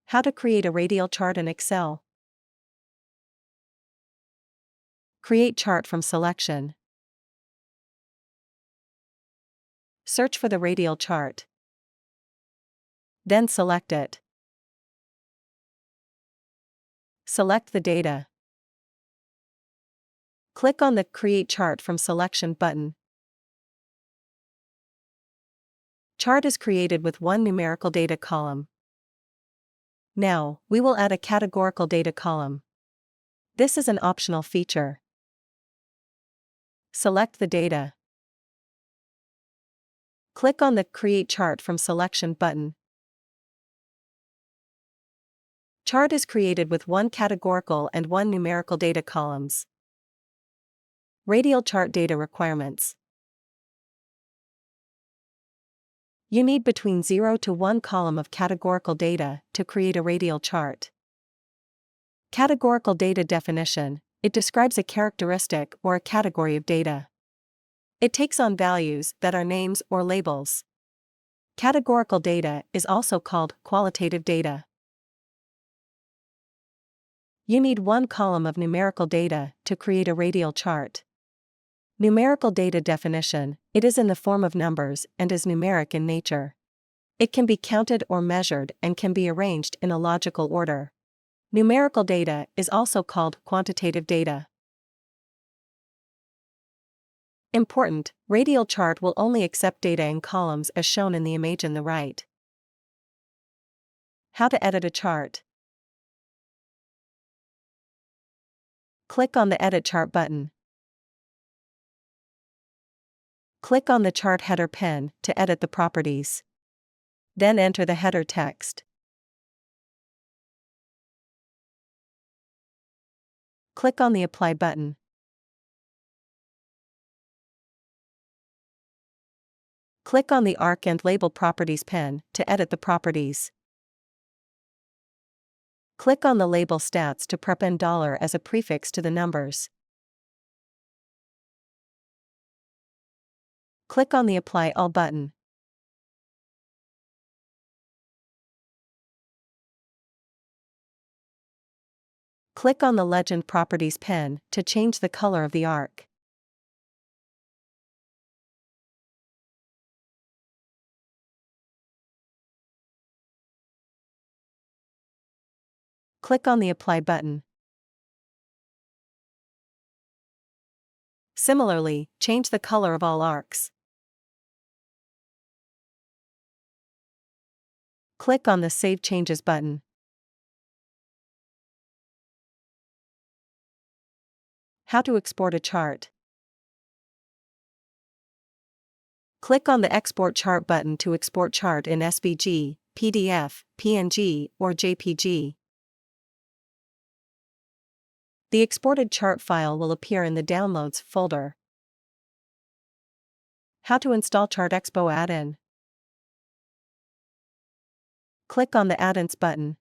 How to create a radial chart in Excel. Create chart from selection. Search for the radial chart. Then select it. Select the data. Click on the Create Chart from Selection button. Chart is created with one numerical data column. Now, we will add a categorical data column. This is an optional feature. Select the data. Click on the Create Chart from Selection button. Chart is created with one categorical and one numerical data columns. Radial chart data requirements. You need between 0 to 1 column of categorical data to create a radial chart. Categorical data definition: it describes a characteristic or a category of data. It takes on values that are names or labels. Categorical data is also called qualitative data. You need one column of numerical data to create a radial chart. Numerical data definition: it is in the form of numbers and is numeric in nature. It can be counted or measured and can be arranged in a logical order. Numerical data is also called quantitative data. Important: radial chart will only accept data in columns as shown in the image in the right. How to edit a chart. Click on the Edit Chart button. Click on the chart header pen to edit the properties. Then enter the header text. Click on the Apply button. Click on the Arc and Label Properties pen to edit the properties. Click on the label stats to prep in $ as a prefix to the numbers. Click on the Apply All button. Click on the Legend Properties pen to change the color of the arc. Click on the Apply button. Similarly, change the color of all arcs. Click on the Save Changes button. How to export a chart. Click on the Export Chart button to export chart in SVG, PDF, PNG, or JPG. The exported chart file will appear in the Downloads folder. How to install ChartExpo add-in. Click on the Add-ins button.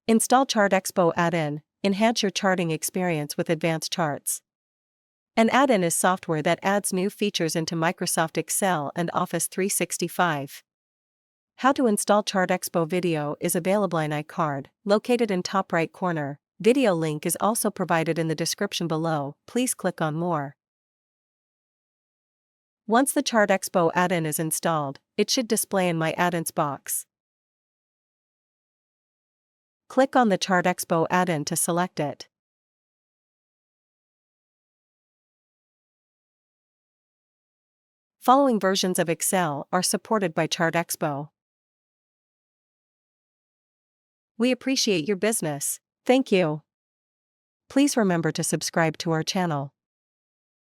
Install ChartExpo add-in. Enhance your charting experience with advanced charts. An add-in is software that adds new features into Microsoft Excel and Office 365. How to install ChartExpo video is available in iCard, located in top right corner. Video link is also provided in the description below. Please click on More. Once the ChartExpo add-in is installed, it should display in My Add-ins box. Click on the ChartExpo add-in to select it. Following versions of Excel are supported by ChartExpo. We appreciate your business. Thank you. Please remember to subscribe to our channel.